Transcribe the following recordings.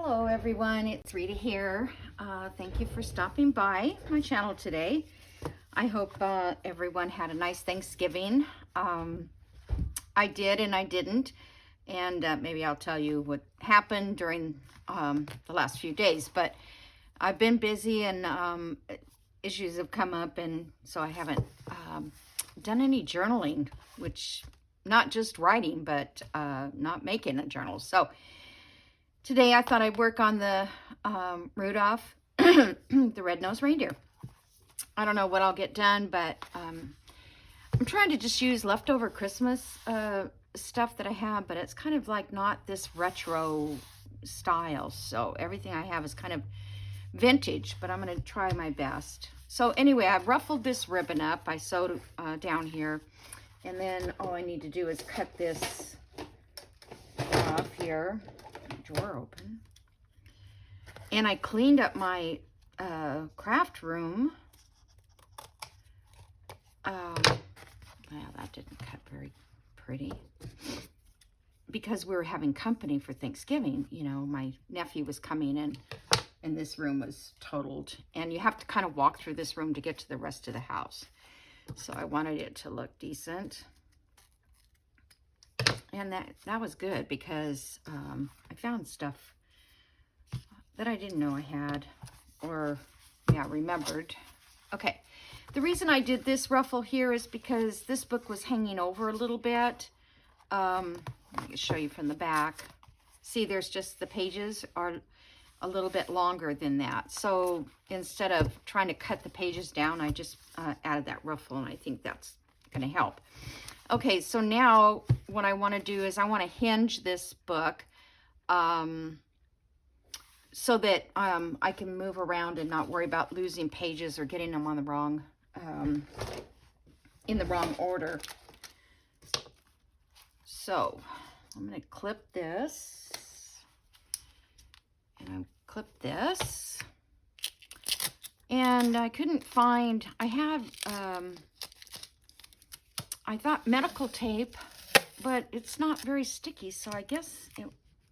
Hello everyone, it's Rita here. Thank you for stopping by my channel today. I hope everyone had a nice Thanksgiving. I did and I didn't, and maybe I'll tell you what happened during the last few days, but I've been busy and issues have come up, and so I haven't done any journaling, which not just writing, but not making a journal. So today I thought I'd work on the Rudolph, the red-nosed reindeer. I don't know what I'll get done, but I'm trying to just use leftover Christmas stuff that I have, but it's kind of like not this retro style. So everything I have is kind of vintage, but I'm going to try my best. So anyway, I ruffled this ribbon up. I sewed down here, and then all I need to do is cut this off here. Drawer open, and I cleaned up my craft room. Well, that didn't cut very pretty because we were having company for Thanksgiving. You know, my nephew was coming in, and this room was totaled, and you have to kind of walk through this room to get to the rest of the house. So I wanted it to look decent. And that was good because I found stuff that I didn't know I had, or remembered. Okay, the reason I did this ruffle here is because this book was hanging over a little bit. Let me show you from the back. See, there's just the pages are a little bit longer than that. So instead of trying to cut the pages down, I just added that ruffle, and I think that's going to help. Okay, so now what I want to do is I want to hinge this book so that I can move around and not worry about losing pages or getting them on the wrong, in the wrong order. So I'm going to clip this, and I'll clip this, and I couldn't find, I thought medical tape, but it's not very sticky, so I guess it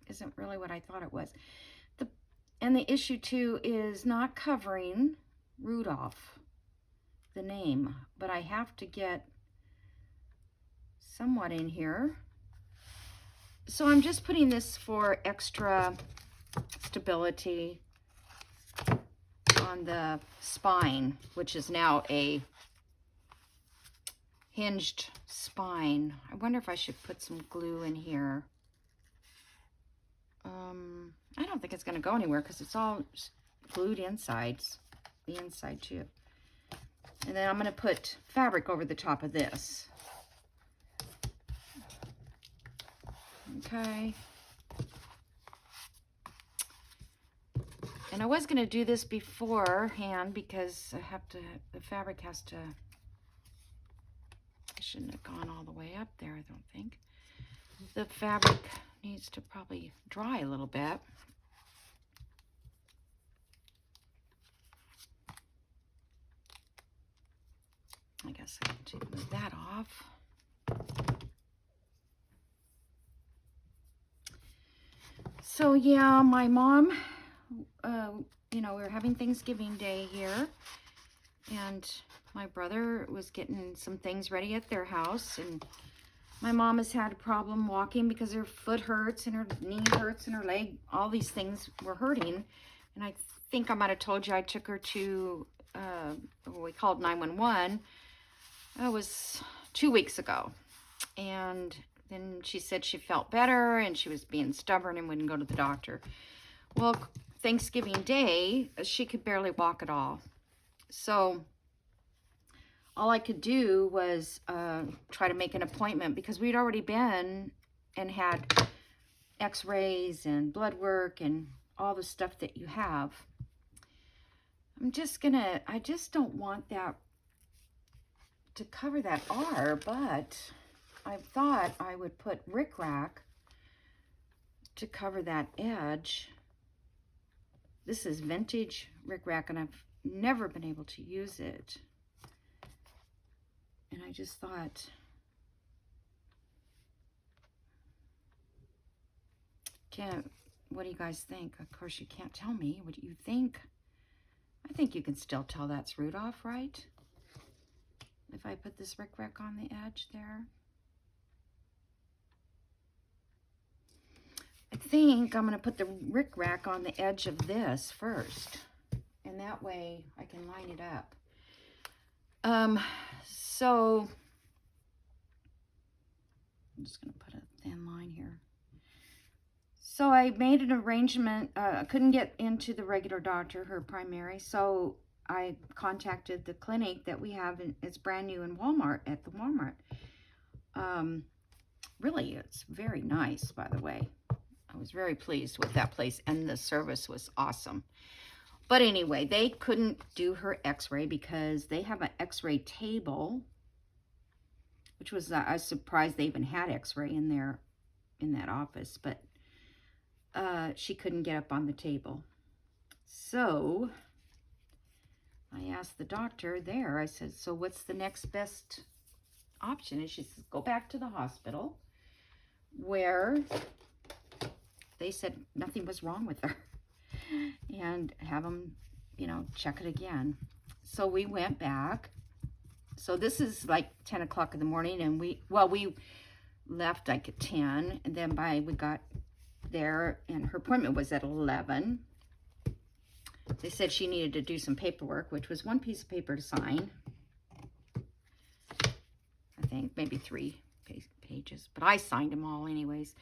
isn't really what I thought it was. And the issue too is not covering Rudolph, the name, but I have to get somewhat in here. So I'm just putting this for extra stability on the spine, which is now a hinged spine. I wonder if I should put some glue in here. I don't think it's going to go anywhere because it's all glued insides, the inside too. And then I'm going to put fabric over the top of this. Okay. And I was going to do this beforehand because the fabric has to, I shouldn't have gone all the way up there, I don't think. The fabric needs to probably dry a little bit. I guess I need to move that off. So yeah, my mom, we were having Thanksgiving Day here, and my brother was getting some things ready at their house, and my mom has had a problem walking because her foot hurts and her knee hurts and her leg. All these things were hurting. And I think I might have told you I took her to, we called 911. It was 2 weeks ago. And then she said she felt better and she was being stubborn and wouldn't go to the doctor. Well, Thanksgiving Day, she could barely walk at all. So all I could do was try to make an appointment because we'd already been and had x-rays and blood work and all the stuff that you have. I just don't want that to cover that R, but I thought I would put rickrack to cover that edge. This is vintage rickrack, and I've never been able to use it. And I just thought, What do you guys think? Of course, you can't tell me. What do you think? I think you can still tell that's Rudolph, right? If I put this rickrack on the edge there. I think I'm going to put the rickrack on the edge of this first. And that way I can line it up. So I'm just going to put a thin line here. So I made an arrangement. I couldn't get into the regular doctor, her primary, so I contacted the clinic that we have. It's brand new in Walmart, at the Walmart. Really, it's very nice, by the way. I was very pleased with that place, and the service was awesome. But anyway, they couldn't do her x-ray because they have an x-ray table, which was, I was surprised they even had x-ray in there, in that office, but she couldn't get up on the table. So I asked the doctor there, I said, so what's the next best option? And she says, go back to the hospital, where they said nothing was wrong with her, and have them, you know, check it again. So we went back. So this is like 10 o'clock in the morning, and we left like at 10, and then we got there, and her appointment was at 11. They said she needed to do some paperwork, which was one piece of paper to sign. I think maybe 3 pages, but I signed them all anyways.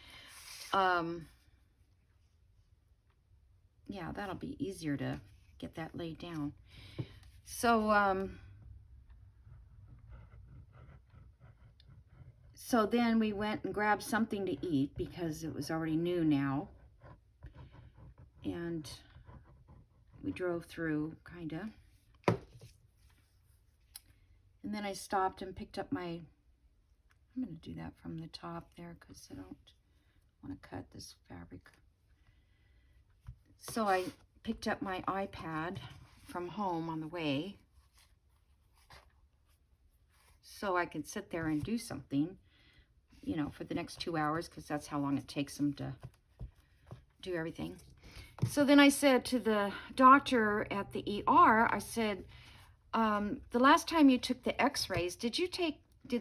Yeah, that'll be easier to get that laid down. So, so then we went and grabbed something to eat because it was already noon now. And we drove through, kind of. And then I stopped and picked up my, I'm going to do that from the top there because I don't want to cut this fabric. So I picked up my iPad from home on the way so I could sit there and do something, you know, for the next 2 hours, because that's how long it takes them to do everything. So then I said to the doctor at the ER, I said, the last time you took the x-rays, did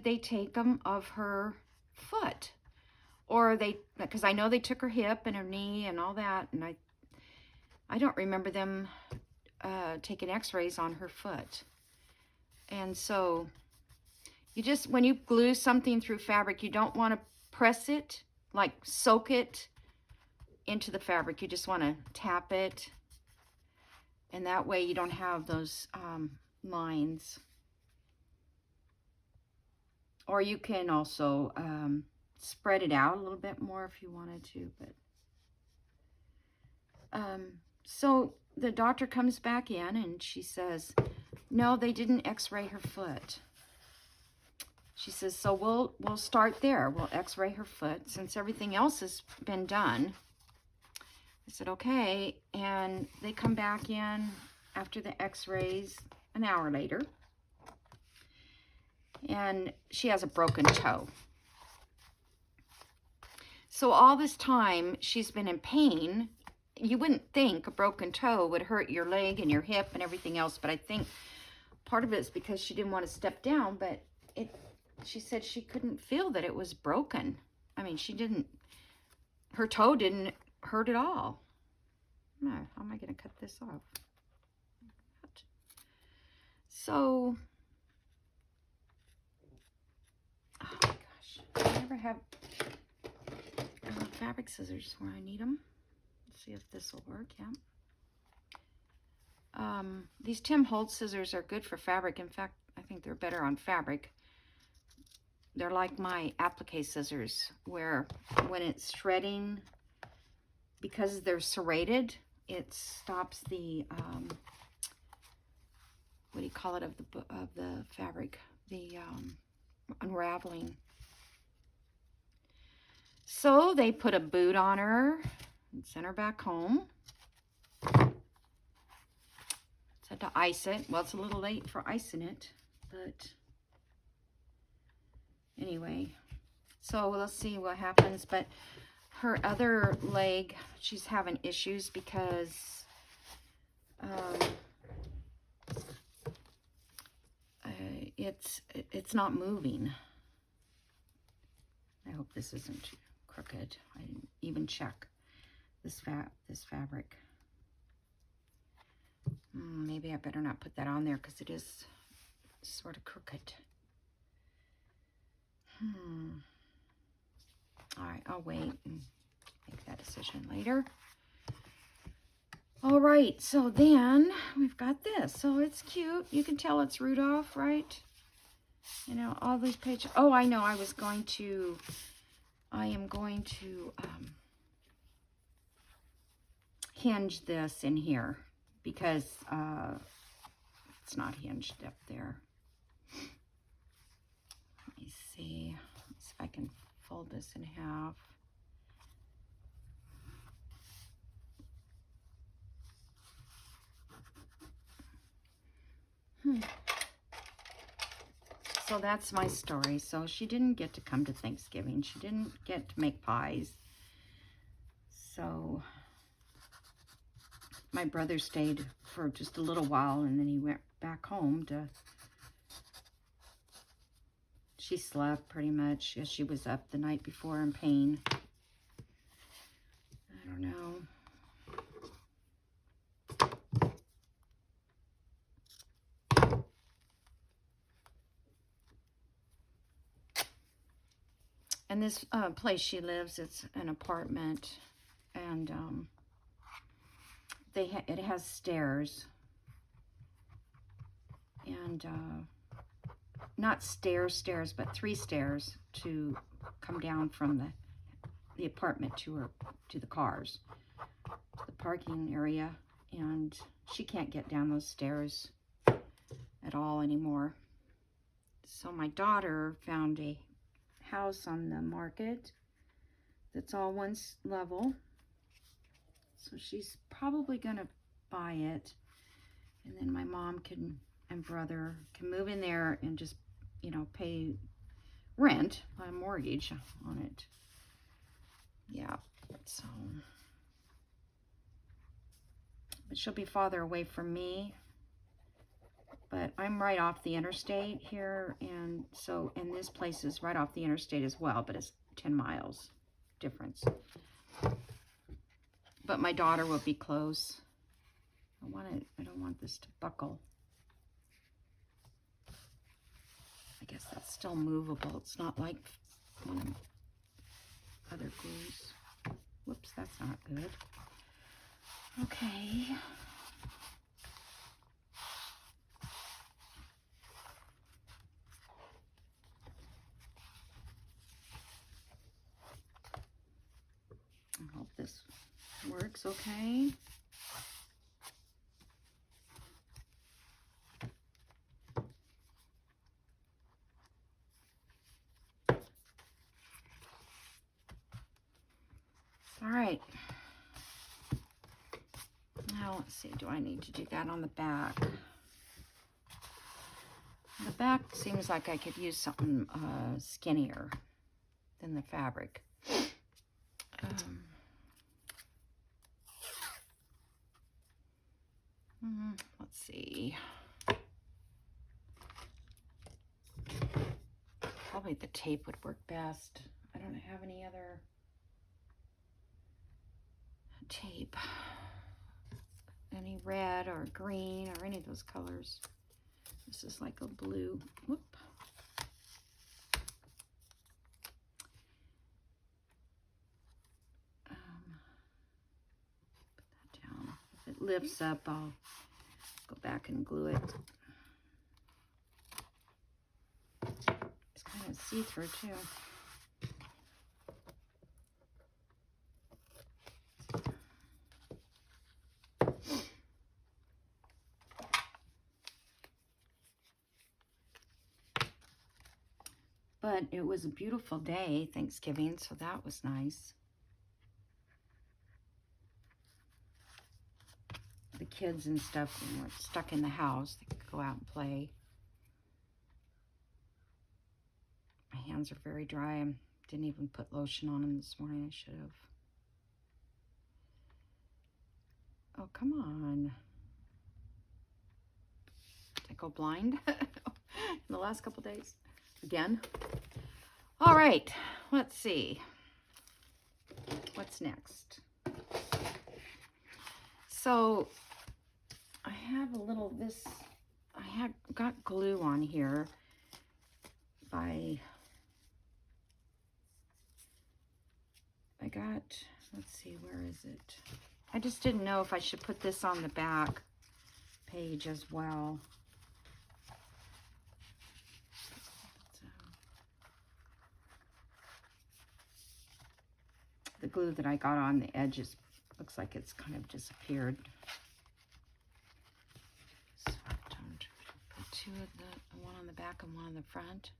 they take them of her foot? Or because I know they took her hip and her knee and all that, and I don't remember them taking x-rays on her foot. And so you just, when you glue something through fabric, you don't want to press it, like soak it into the fabric. You just want to tap it, and that way you don't have those lines. Or you can also spread it out a little bit more if you wanted to, but so the doctor comes back in and she says, no, they didn't x-ray her foot. She says, so we'll start there. We'll x-ray her foot since everything else has been done. I said, okay. And they come back in after the x-rays an hour later. And she has a broken toe. So all this time she's been in pain. You wouldn't think a broken toe would hurt your leg and your hip and everything else, but I think part of it is because she didn't want to step down, but she said she couldn't feel that it was broken. I mean, her toe didn't hurt at all. No, how am I going to cut this off? So, oh my gosh, I never have fabric scissors where I need them. Let's see if this will work. Yeah. These Tim Holtz scissors are good for fabric. In fact, I think they're better on fabric. They're like my applique scissors, where when it's shredding, because they're serrated, it stops the what do you call it, of the fabric, the unraveling. So they put a boot on her and sent her back home. Said to ice it. Well, it's a little late for icing it, but anyway. So let's see what happens. But Her other leg, she's having issues because it's not moving. I hope this isn't crooked. I didn't even check this fabric. Maybe I better not put that on there because it is sort of crooked. All right, I'll wait and make that decision later. All right, so then we've got this. So it's cute. You can tell it's Rudolph, right? You know, all these pages. Oh, I know. I am going to hinge this in here because it's not hinged up there. Let me see. Let's see if I can fold this in half. So that's my story. So she didn't get to come to Thanksgiving. She didn't get to make pies. So my brother stayed for just a little while and then he went back home to... She slept pretty much. She was up the night before in pain. I don't know. And this place she lives, it's an apartment, and it has stairs, and not stairs, but 3 stairs to come down from the apartment to the cars, to the parking area, and she can't get down those stairs at all anymore. So my daughter found a house on the market that's all one level, so she's probably gonna buy it, and then my mom and brother can move in there and just, you know, pay rent, a mortgage on it. Yeah, so, but she'll be farther away from me. But I'm right off the interstate here, and this place is right off the interstate as well, but it's 10 miles difference. But my daughter will be close. I don't want this to buckle. I guess that's still movable. It's not like other glues. Whoops, that's not good. Okay. I hope this works okay. All right. Now let's see, do I need to do that on the back? The back seems like I could use something skinnier than the fabric. Let's see. Probably the tape would work best. I don't have any other tape. Any red or green or any of those colors. This is like a blue. Whoop. Put that down. If it lifts up, I'll go back and glue it. It's kind of see-through too. But it was a beautiful day, Thanksgiving, so that was nice. The kids and stuff were stuck in the house. They could go out and play. My hands are very dry. I didn't even put lotion on them this morning. I should have. Oh, come on. Did I go blind in the last couple days? Again? All right, let's see. What's next? So I have a little, I had got glue on here let's see, where is it? I just didn't know if I should put this on the back page as well. The glue that I got on the edges looks like it's kind of disappeared. So I don't put two of one on the back and one on the front.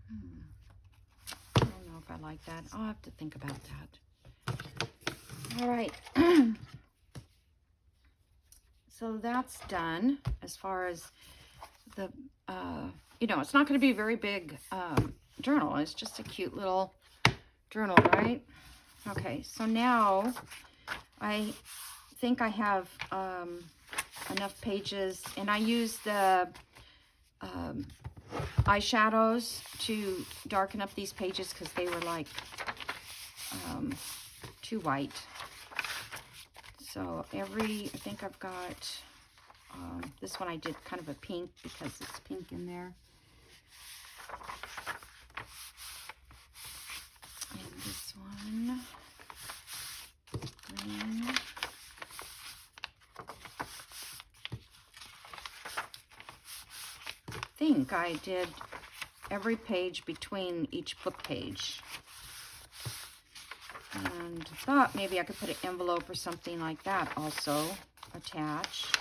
I don't know if I like that. I'll have to think about that. All right. So that's done as far as the, you know, it's not going to be a very big journal. It's just a cute little journal, right? Okay, so now I think I have enough pages, and I use the eyeshadows to darken up these pages because they were like too white. So I think I've got this one I did kind of a pink because it's pink in there. And this one, green. I think I did every page between each book page. And I thought maybe I could put an envelope or something like that also attached.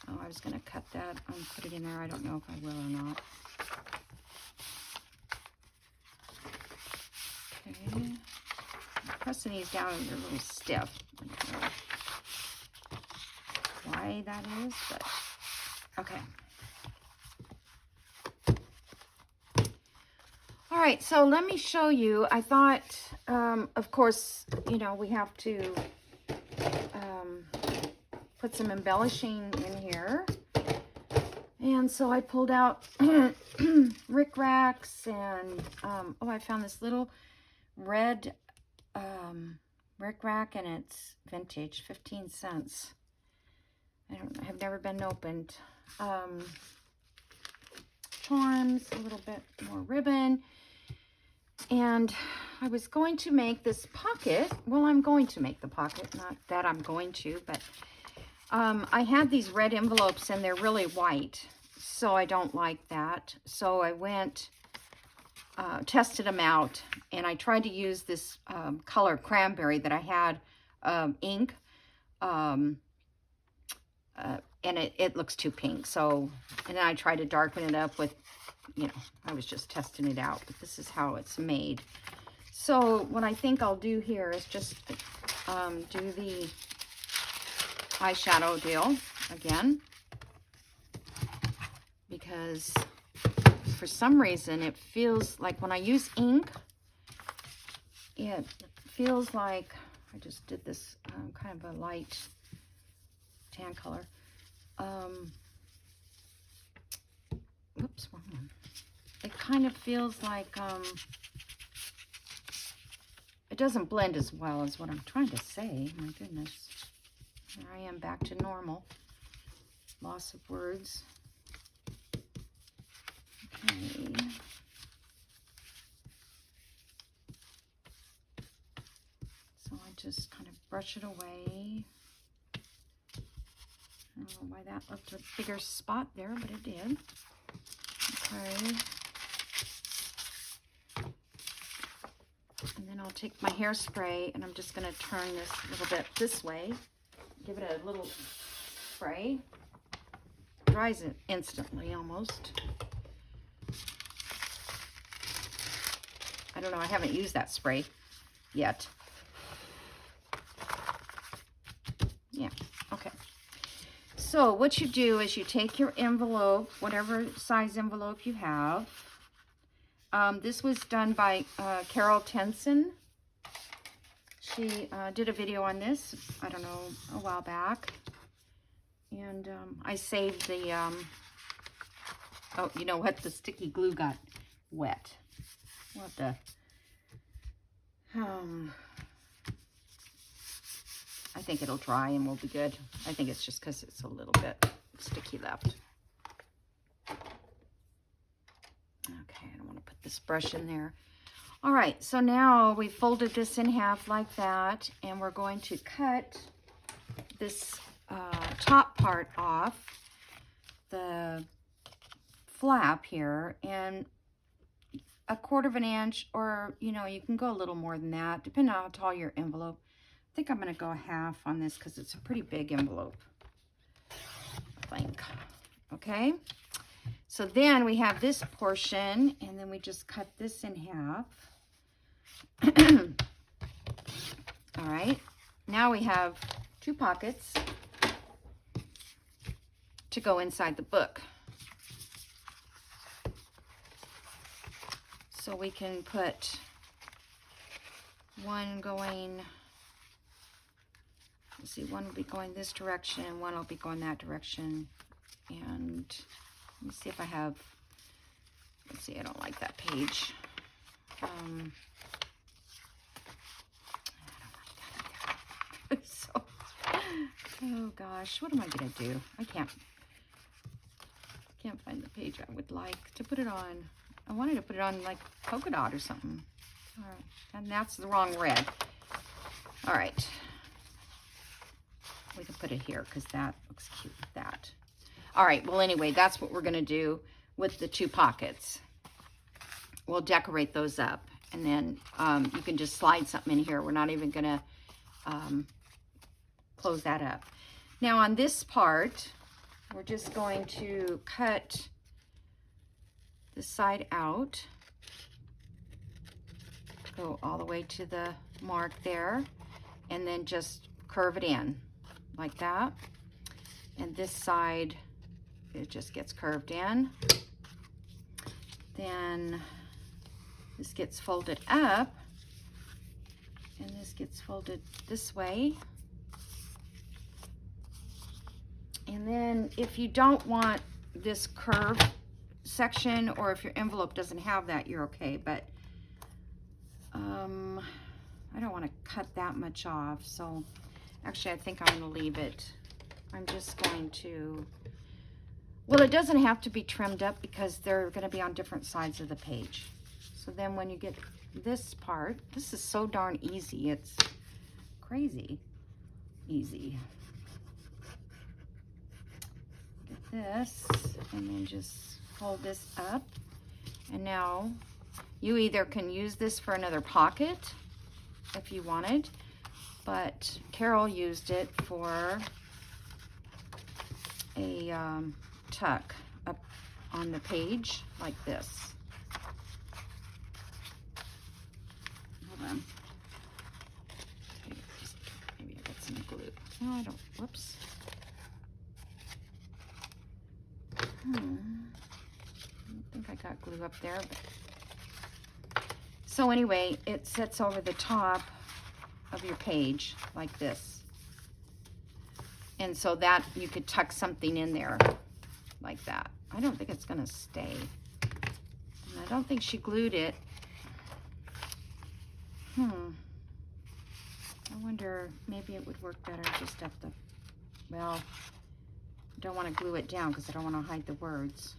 Oh, I was going to cut that and put it in there. I don't know if I will or not. Okay. I'm pressing these down and they're a little stiff. I don't know why that is, but okay. All right, so let me show you. I thought, of course, you know, we have to put some embellishing in here. And so I pulled out rickracs and, oh, I found this little red rickrac, and it's vintage, 15 cents. I have never been opened. Charms, a little bit more ribbon. And I was going to make this pocket. Well, I'm going to make the pocket. Not that I'm going to, but I had these red envelopes and they're really white. So I don't like that. So I went, tested them out, and I tried to use this color cranberry that I had ink. And it looks too pink. So, and then I tried to darken it up with, you know, I was just testing it out, but this is how it's made. So what I think I'll do here is just do the eyeshadow deal again, because for some reason it feels like when I use ink, it feels like I just did this kind of a light tan color. Whoops, wrong one. It kind of feels like it doesn't blend as well as what I'm trying to say. My goodness. Here I am back to normal. Loss of words. Okay. So I just kind of brush it away. I don't know why that left a bigger spot there, but it did. Okay. And then I'll take my hairspray and I'm just going to turn this a little bit this way. Give it a little spray. Dries it instantly almost. I don't know, I haven't used that spray yet. Yeah, okay. So what you do is you take your envelope, whatever size envelope you have. This was done by Carol Tenson. She did a video on this, I don't know, a while back. And I saved the, oh, you know what? The sticky glue got wet. We'll have to, I think it'll dry and we'll be good. I think it's just because it's a little bit sticky left. Okay, I don't want to put this brush in there. All right, so now we folded this in half like that, and we're going to cut this top part off the flap here, and 1/4 of an inch, or you know, you can go a little more than that, depending on how tall your envelope. I think I'm going to go half on this because it's a pretty big envelope, I think. Okay, so then we have this portion, and then we just cut this in half. All right, now we have 2 pockets to go inside the book. So we can put one going, let's see, one will be going this direction and one will be going that direction. And let me see if I have, let's see, I don't like that page. I don't like that either. So, oh gosh, what am I gonna do? I can't find the page I would like to put it on. I wanted to put it on like polka dot or something. All right, and that's the wrong red. All right, we can put it here because that looks cute with that. All right, well anyway, that's what we're gonna do with the 2 pockets. We'll decorate those up, and then you can just slide something in here. We're not even gonna close that up. Now on this part, we're just going to cut the side out, go all the way to the mark there, and then just curve it in like that. And this side, it just gets curved in. Then this gets folded up, and this gets folded this way. And then if you don't want this curve section, or if your envelope doesn't have that, you're okay. But I don't want to cut that much off. So actually, I think I'm going to leave it. I'm just going to, well, it doesn't have to be trimmed up because they're going to be on different sides of the page. So then when you get this part, this is so darn easy. It's crazy easy. Get this, and then just fold this up. And now you either can use this for another pocket if you wanted, but Carol used it for a tuck up on the page like this. Hold on. Maybe I got some glue. No, I don't. Whoops. I think I got glue up there. But... So anyway, it sits over the top of your page like this. And so that you could tuck something in there like that. I don't think it's going to stay. And I don't think she glued it. I wonder, maybe it would work better just at the, well, I don't want to glue it down because I don't want to hide the words.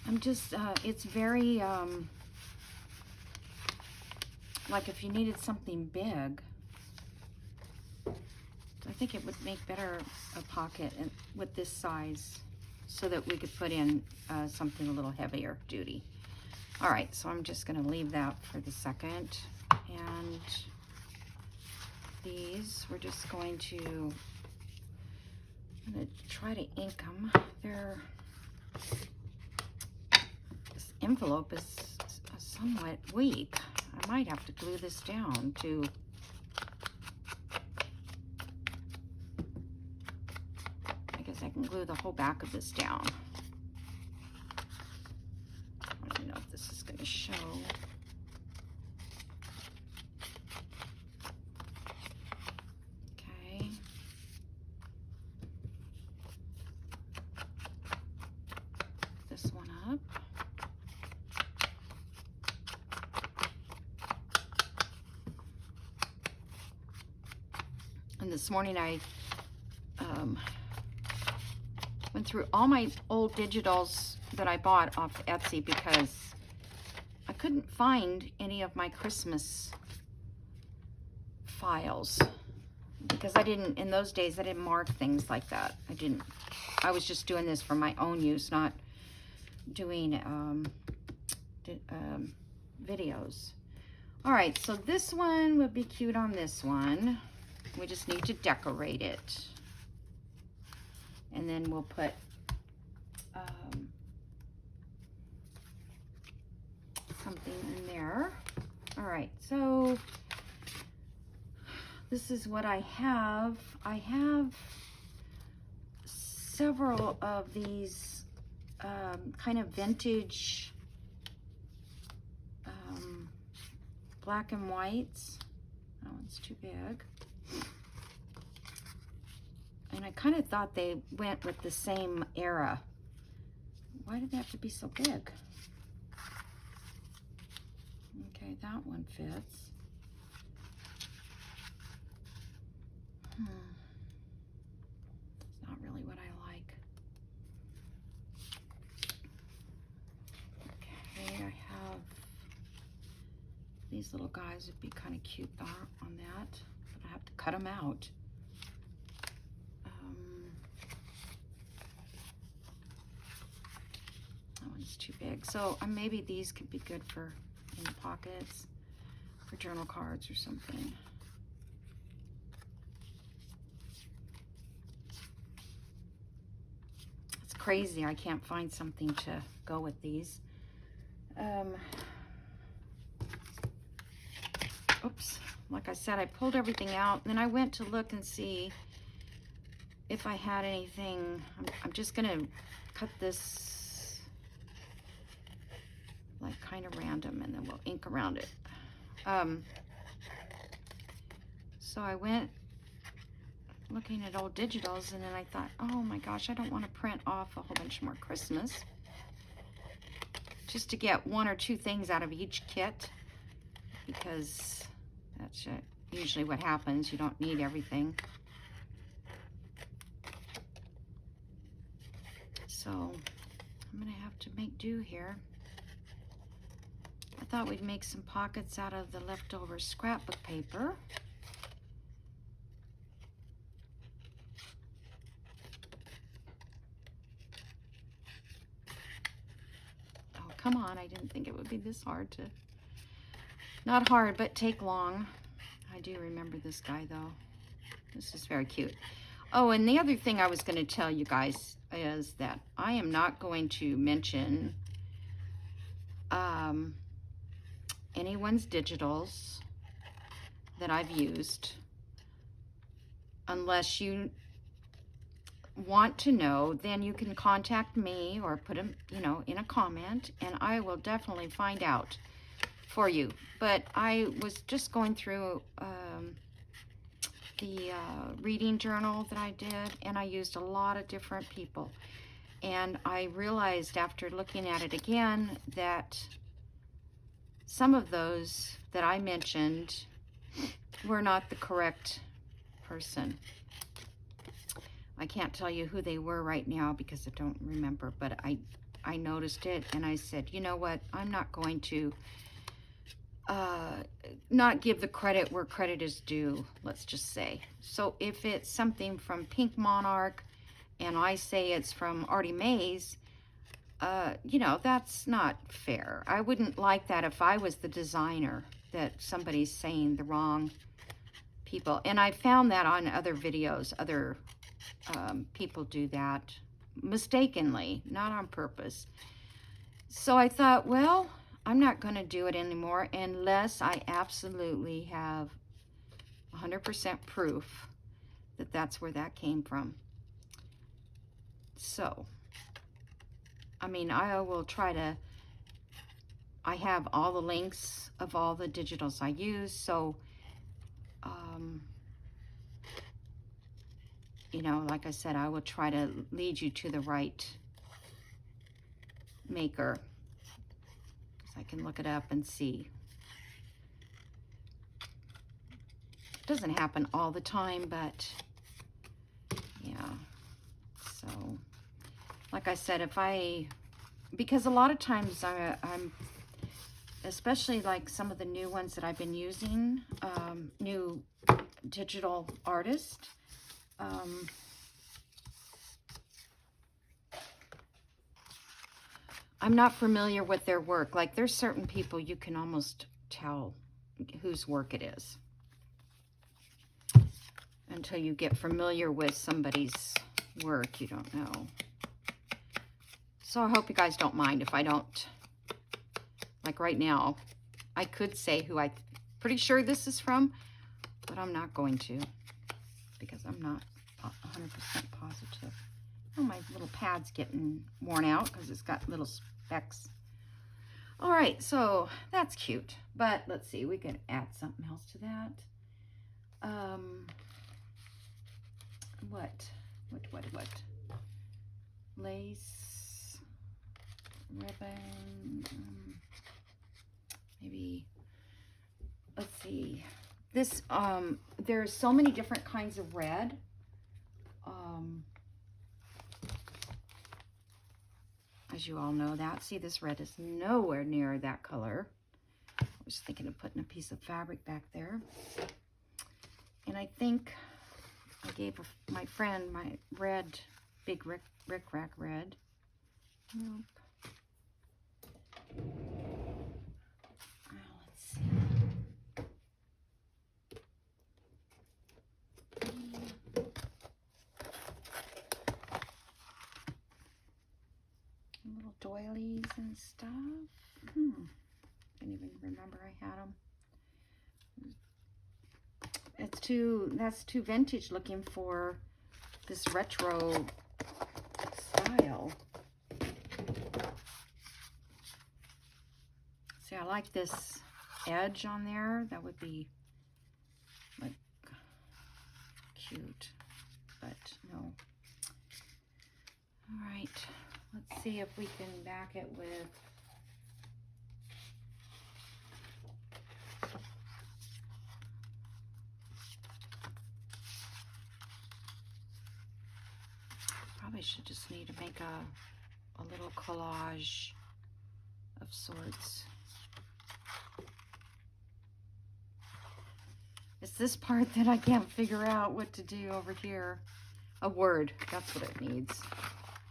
I'm just, it's very, like if you needed something big, I think it would make better a pocket with this size so that we could put in something a little heavier duty. All right, so I'm just gonna leave that for the second. And these, we're just going to, I'm gonna try to ink them. This envelope is somewhat weak. I might have to glue this down to can glue the whole back of this down. I don't know if this is going to show. Okay. This one up. And this morning I went through all my old digitals that I bought off Etsy because I couldn't find any of my Christmas files, because I didn't, in those days, I didn't mark things like that. I was just doing this for my own use, not doing videos. All right, so this one would be cute on this one. We just need to decorate it. And then we'll put something in there. All right, so this is what I have. I have several of these kind of vintage black and whites. That one's too big. And I kind of thought they went with the same era. Why did they have to be so big? Okay, that one fits. It's not really what I like. Okay, I have these little guys would be kind of cute on that, but I have to cut them out. That one's too big. So maybe these could be good for in the pockets, for journal cards or something. It's crazy. I can't find something to go with these. Oops. Like I said, I pulled everything out, and then I went to look and see if I had anything. I'm just gonna cut this like kind of random, and then we'll ink around it. So I went looking at old digitals, and then I thought, oh my gosh, I don't want to print off a whole bunch more Christmas, just to get one or two things out of each kit, because that's usually what happens. You don't need everything. So I'm gonna have to make do here. I thought we'd make some pockets out of the leftover scrapbook paper. Oh, come on, I didn't think it would be this hard to, not hard, but take long. I do remember this guy though. This is very cute. Oh, and the other thing I was going to tell you guys is that I am not going to mention anyone's digitals that I've used unless you want to know. Then you can contact me or put them, in a comment, and I will definitely find out for you. But I was just going through the reading journal that I did, and I used a lot of different people, and I realized after looking at it again that some of those that I mentioned were not the correct person. I can't tell you who they were right now because I don't remember, but I noticed it, and I said, you know what, I'm not going to not give the credit where credit is due, let's just say. So if it's something from Pink Monarch and I say it's from Artie Mays, that's not fair. I wouldn't like that if I was the designer, that somebody's saying the wrong people. And I found that on other videos, other people do that mistakenly, not on purpose. So I thought, well, I'm not going to do it anymore unless I absolutely have 100% proof that that's where that came from. So, I mean, I will try to, I have all the links of all the digitals I use, so, you know, like I said, I will try to lead you to the right maker, so I can look it up and see. It doesn't happen all the time, but yeah. So, like I said, because a lot of times I'm, especially like some of the new ones that I've been using, new digital artists, I'm not familiar with their work. Like, there's certain people you can almost tell whose work it is until you get familiar with somebody's work. You don't know. So I hope you guys don't mind if I don't, like right now, I could say who I'm pretty sure this is from, but I'm not going to because I'm not 100% positive. Oh, my little pad's getting worn out because it's got little specks. All right, so that's cute, but let's see, we can add something else to that. What? Lace, ribbon, maybe, let's see. This, there's so many different kinds of red. As you all know that. See, this red is nowhere near that color. I was thinking of putting a piece of fabric back there. And I think I gave my friend my red, big rick-rack red. Nope. Let's see. Little doilies and stuff. Didn't even remember I had them. That's too vintage looking for this retro style. See, I like this edge on there. That would be like cute, but no. All right, let's see if we can back it with probably should just need to make a little collage of sorts. It's this part that I can't figure out what to do over here. A word, that's what it needs.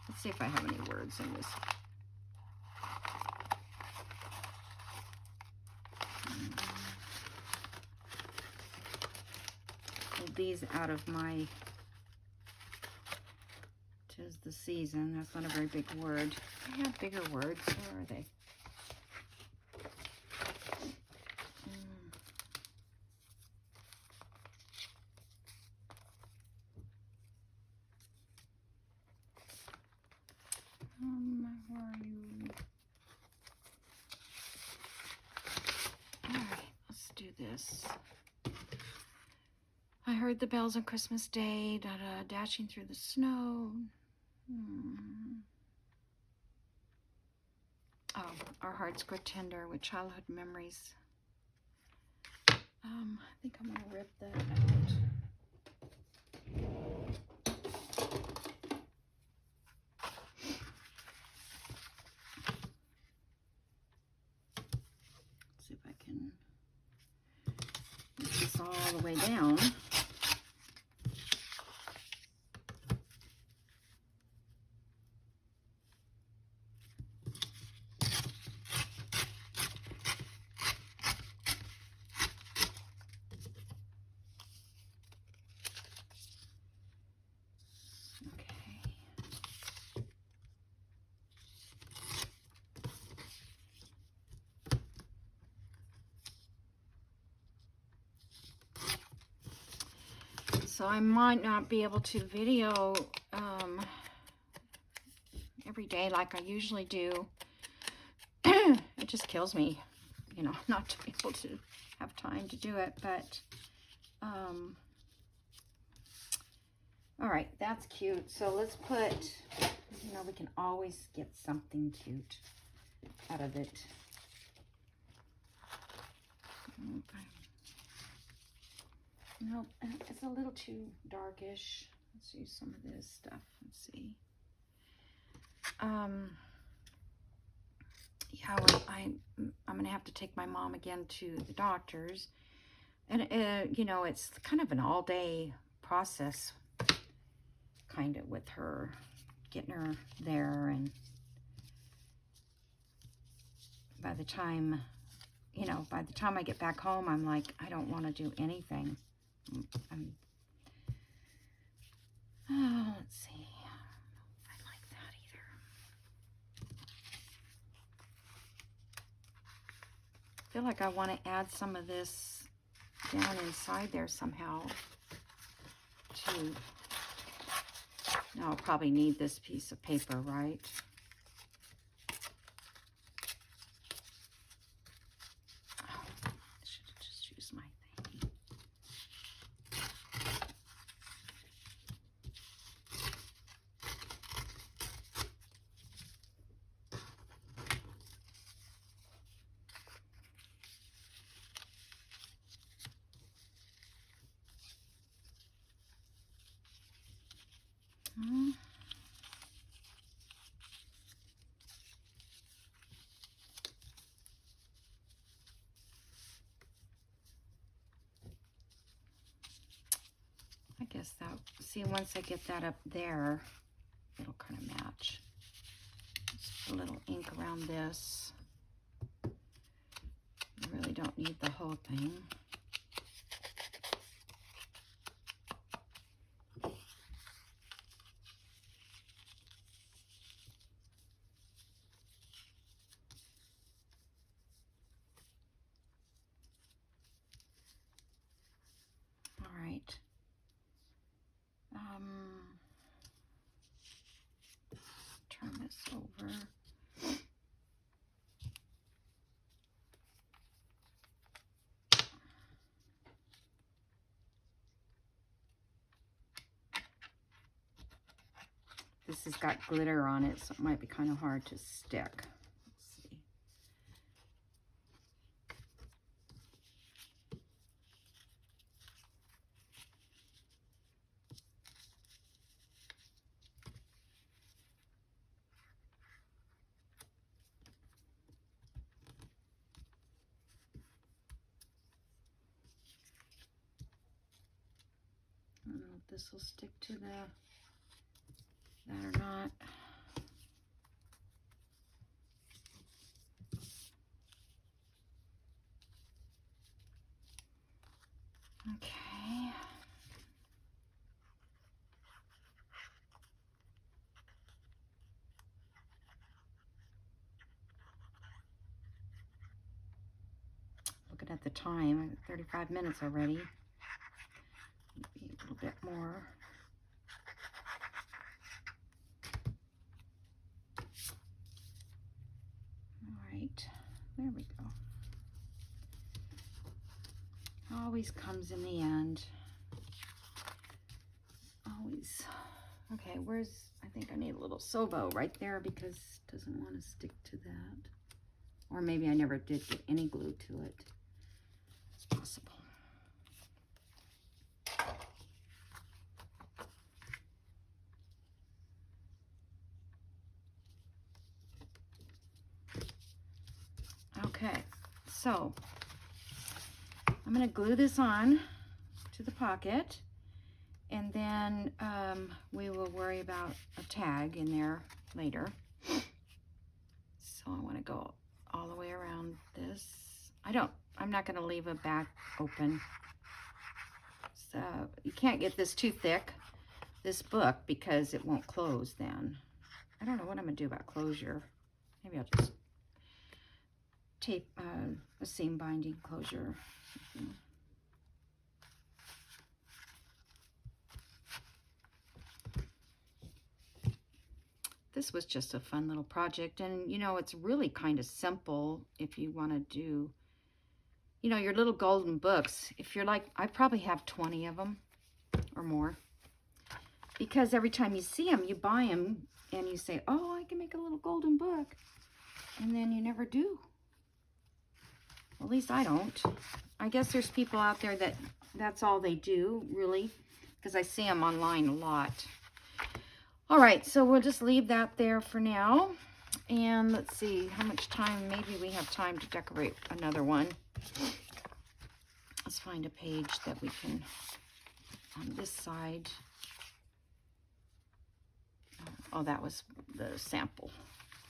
Let's see if I have any words in this. Pull these out of my, 'tis the season. That's not a very big word. I have bigger words. Where are they? Where are you? All right, let's do this. I heard the bells on Christmas Day, dashing through the snow. Oh, our hearts grow tender with childhood memories. I think I'm gonna rip that out. See if I can get this all the way down. So I might not be able to video every day like I usually do. It just kills me, you know, not to be able to have time to do it. But, all right, that's cute. So let's put, you know, we can always get something cute out of it. Okay. Nope, it's a little too darkish. Let's use some of this stuff. Let's see. Yeah, well, I'm gonna have to take my mom again to the doctor's, and you know, it's kind of an all-day process, kind of, with her, getting her there, and by the time, you know, by the time I get back home, I'm like, I don't want to do anything. Oh, let's see. I like that either. I feel like I want to add some of this down inside there somehow too. Now I'll probably need this piece of paper, right? Oh, I should have just used my thing. I guess that, see, once I get that up there, it'll kind of match. Just put a little ink around this. You really don't need the whole thing. All right. Turn this over. This has got glitter on it, so it might be kind of hard to stick. Let's see. I don't know if this will stick to that or not. Okay. Looking at the time, 35 minutes already. Maybe a little bit more. All right, there we go. Always comes in the end. Always. Okay, where's, I think I need a little Sobo right there because it doesn't want to stick to that. Or maybe I never did get any glue to it. It's possible. Okay, so I'm going to glue this on to the pocket, and then we will worry about a tag in there later. So I want to go all the way around this. I'm not going to leave a back open. So you can't get this too thick, this book, because it won't close then. I don't know what I'm going to do about closure. Maybe I'll just tape a seam binding closure. this was just a fun little project. And, you know, it's really kind of simple if you want to do, you know, your little golden books. If you're like, I probably have 20 of them or more. Because every time you see them, you buy them and you say, oh, I can make a little golden book. And then you never do. Well, at least I don't. I guess there's people out there that that's all they do, really. Because I see them online a lot. All right, so we'll just leave that there for now. And let's see how much time, maybe we have time to decorate another one. Let's find a page that we can, on this side. Oh, that was the sample.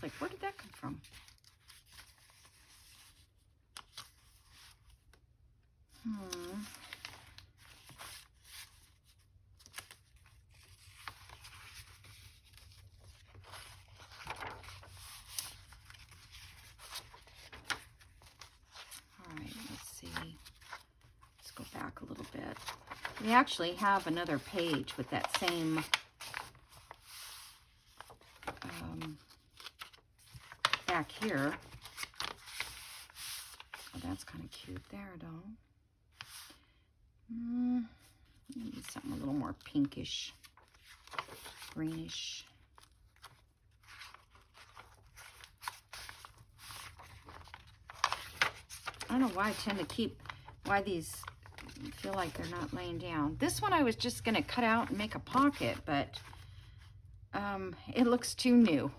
Like, where did that come from? All right, let's see. Let's go back a little bit. We actually have another page with that same back here. Oh, that's kind of cute there, though. Maybe something a little more pinkish, greenish. I don't know why I tend to keep, why these feel like they're not laying down. This one I was just going to cut out and make a pocket, but it looks too new.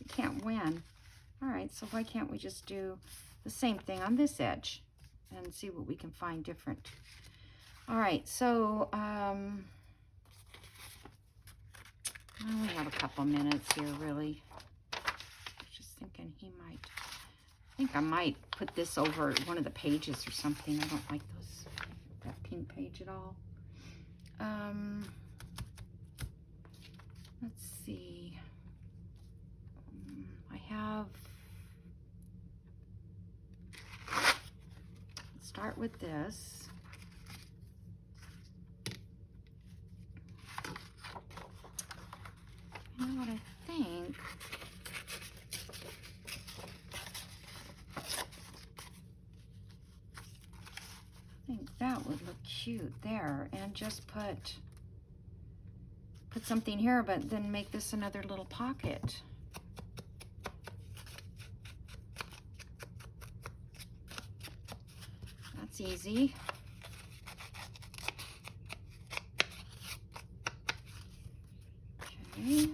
Can't win. All right, so why can't we just do the same thing on this edge and see what we can find different? All right, so I only have a couple minutes here, really. I was just thinking I think I might put this over one of the pages or something. I don't like that pink page at all. Let's see. I have, let's start with this. You know what I think? I think that would look cute there, and just put something here, but then make this another little pocket. That's easy. Okay.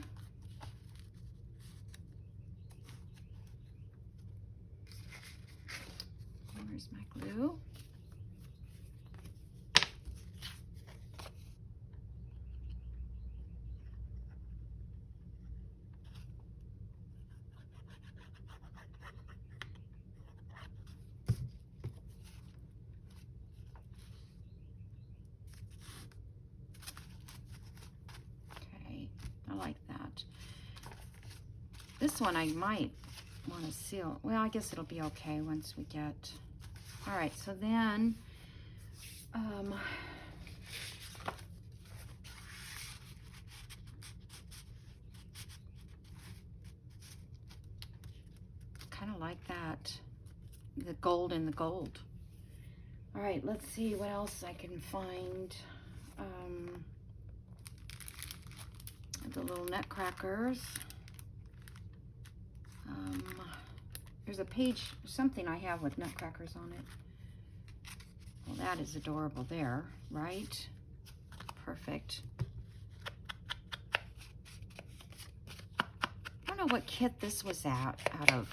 Where's my glue? I like that. This one I might want to seal. Well, I guess it'll be okay once we get... All right, so then... kind of like that. The gold in the gold. All right, let's see what else I can find. The little nutcrackers. There's a page, something I have with nutcrackers on it. Well, that is adorable there, right? Perfect. I don't know what kit this was out of.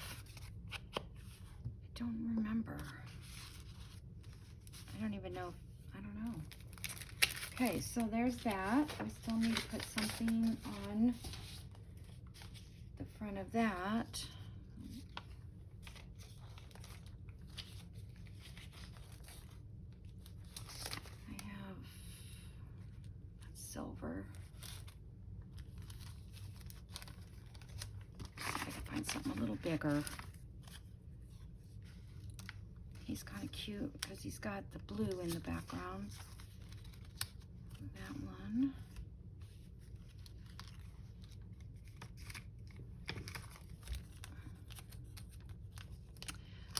I don't remember. I don't even know. I don't know. Okay, so there's that. I still need to put something on the front of that. I have silver. See if I can find something a little bigger. He's kind of cute because he's got the blue in the background. That one.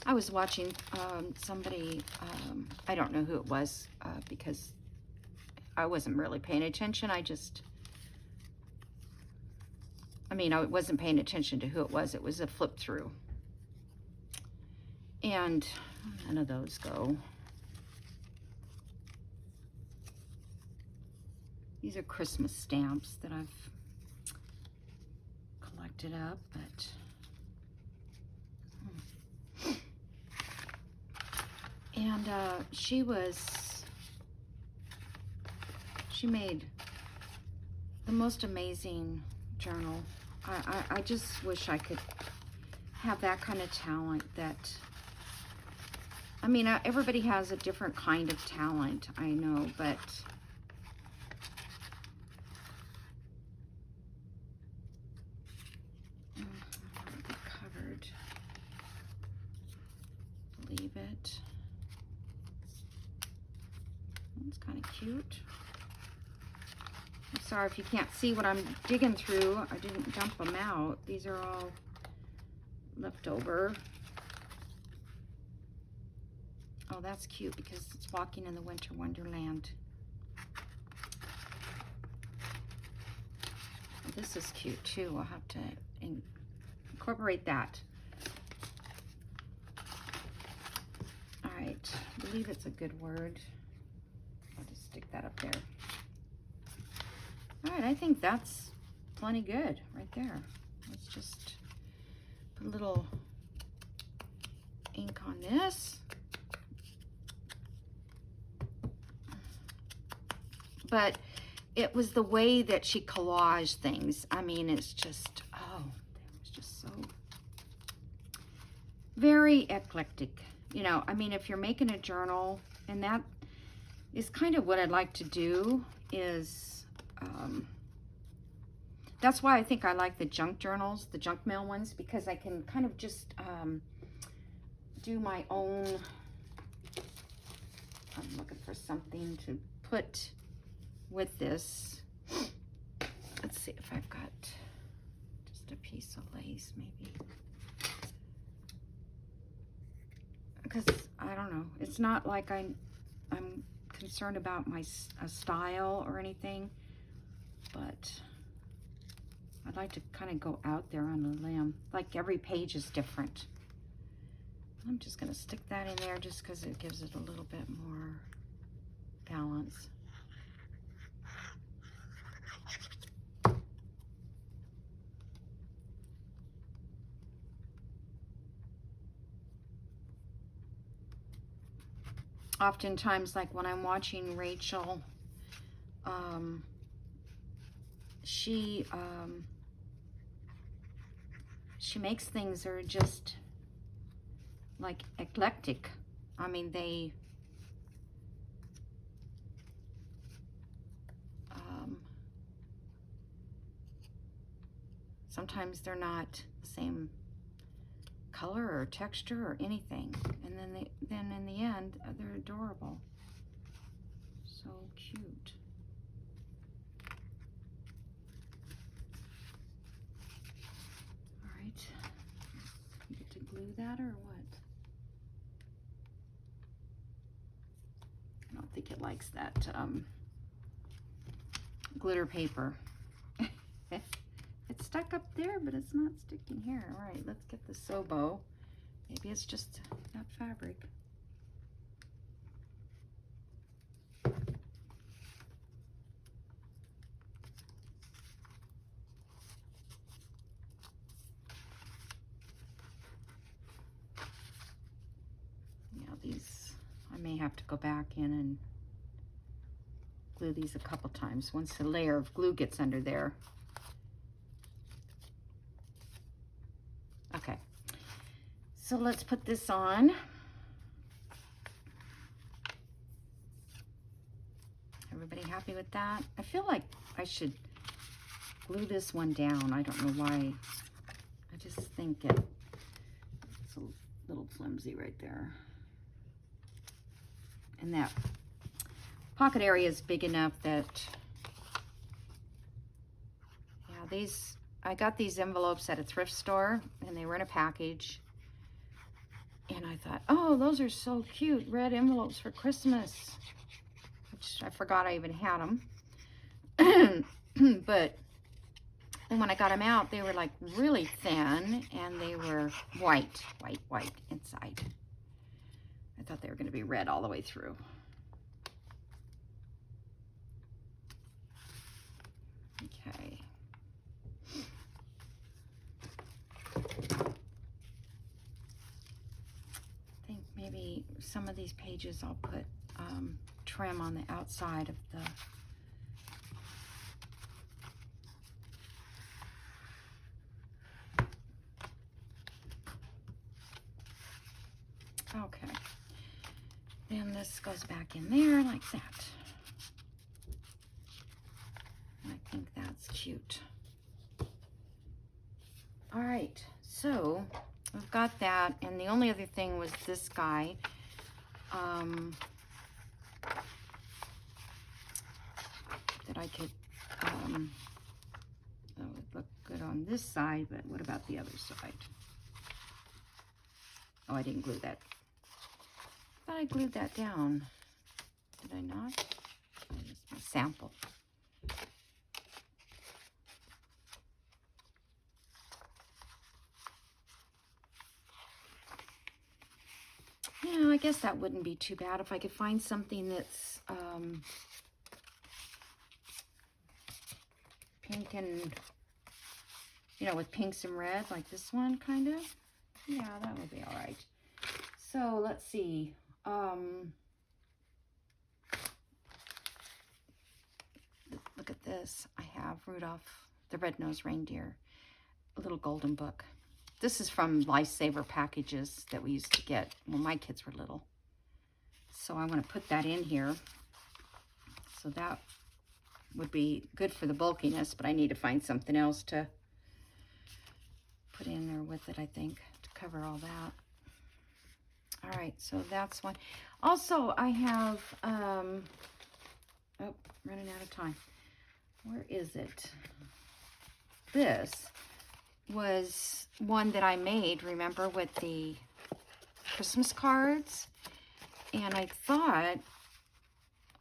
I was watching somebody, I don't know who it was, because I wasn't really paying attention. I wasn't paying attention to who it was. It was a flip through. And none of those go. These are Christmas stamps that I've collected up, but and she made the most amazing journal. I just wish I could have that kind of talent. That, I mean, everybody has a different kind of talent, I know, but covered. Leave it. It's kind of cute. I'm sorry if you can't see what I'm digging through. I didn't dump them out. These are all left over. Oh, that's cute because it's Walking in the Winter Wonderland. This is cute too. I'll have to incorporate that. All right, I believe it's a good word. I'll just stick that up there. All right, I think that's plenty good right there. Let's just put a little ink on this. But it was the way that she collaged things. I mean, it's just, oh, it was just so very eclectic. You know, I mean, if you're making a journal, and that is kind of what I'd like to do, is, that's why I think I like the junk journals, the junk mail ones, because I can kind of just do my own. I'm looking for something to put with this. Let's see if I've got just a piece of lace, maybe. Because I don't know, it's not like I'm concerned about my style or anything, but I'd like to kind of go out there on the limb. Like every page is different. I'm just going to stick that in there just because it gives it a little bit more balance. Oftentimes, like when I'm watching Rachel, she makes things that are just like eclectic. I mean, they sometimes they're not the same color or texture or anything, and then in the end they're adorable. So cute. All right, you get to glue that or what? I don't think it likes that glitter paper. It's stuck up there, but it's not sticking here. All right, let's get the Sobo. Maybe it's just that fabric. Yeah, these, I may have to go back in and glue these a couple times once the layer of glue gets under there. Okay, so let's put this on. Everybody happy with that? I feel like I should glue this one down. I don't know why. I just think it's a little flimsy right there. And that pocket area is big enough that, yeah, I got these envelopes at a thrift store, and they were in a package. And I thought, oh, those are so cute, red envelopes for Christmas, which I forgot I even had them. But and when I got them out, they were like really thin, and they were white inside. I thought they were going to be red all the way through. Okay. I think maybe some of these pages I'll put trim on the outside of the okay. Then this goes back in there like that. I think that's cute. All right, so I've got that, and the only other thing was this guy. That I could, that would look good on this side, but what about the other side? Oh, I didn't glue that. I thought I glued that down. Did I not? Just my sample. Yeah, I guess that wouldn't be too bad if I could find something that's pink and, you know, with pinks and red, like this one, kind of. Yeah, that would be all right. So let's see. Look at this. I have Rudolph, the red-nosed reindeer, a little golden book. This is from Lifesaver packages that we used to get when my kids were little. So I want to put that in here. So that would be good for the bulkiness, but I need to find something else to put in there with it, I think, to cover all that. All right, so that's one. Also, I have, oh, running out of time. Where is it? This was one that I made, remember, with the Christmas cards, and I thought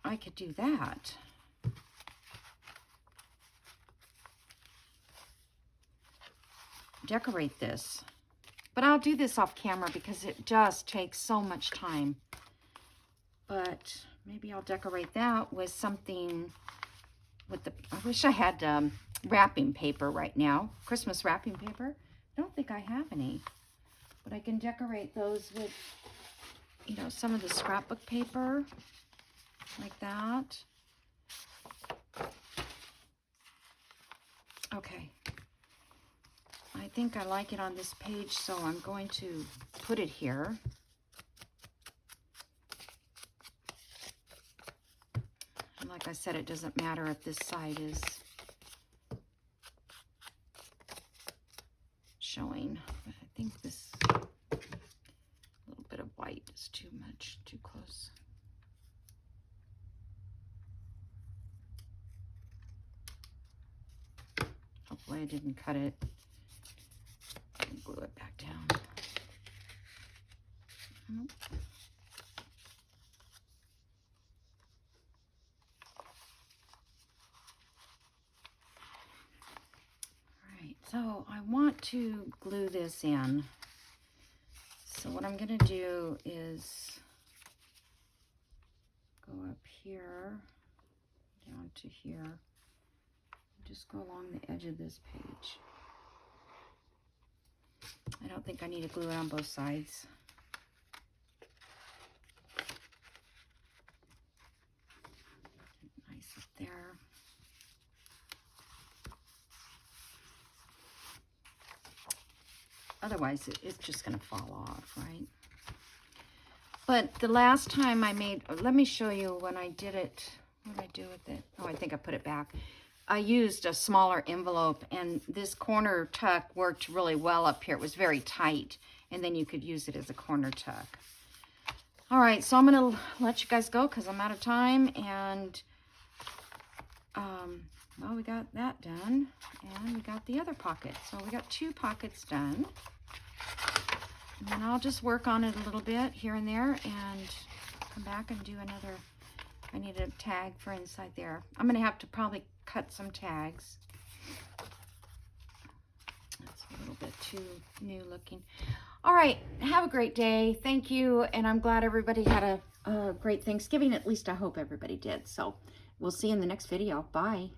I could do that. Decorate this, but I'll do this off camera because it just takes so much time. But maybe I'll decorate that with something with the, I wish I had wrapping paper right now, Christmas wrapping paper. I don't think I have any, but I can decorate those with, you know, some of the scrapbook paper like that. Okay, I think I like it on this page, so I'm going to put it here. And like I said, it doesn't matter if this side is showing, but I think this little bit of white is too much, too close. Hopefully I didn't cut it. And glue it back down. Nope. So I want to glue this in. So what I'm going to do is go up here, down to here, and just go along the edge of this page. I don't think I need to glue it on both sides. Nice up there. Otherwise, it's just going to fall off, right? But the last time I made, let me show you when I did it. What did I do with it? Oh, I think I put it back. I used a smaller envelope, and this corner tuck worked really well up here. It was very tight, and then you could use it as a corner tuck. All right, so I'm going to let you guys go because I'm out of time, and well, we got that done, and we got the other pocket. So we got 2 pockets done. And then I'll just work on it a little bit here and there and come back and do another. I need a tag for inside there. I'm going to have to probably cut some tags. That's a little bit too new looking. All right, have a great day. Thank you, and I'm glad everybody had a great Thanksgiving. At least I hope everybody did. So we'll see you in the next video. Bye.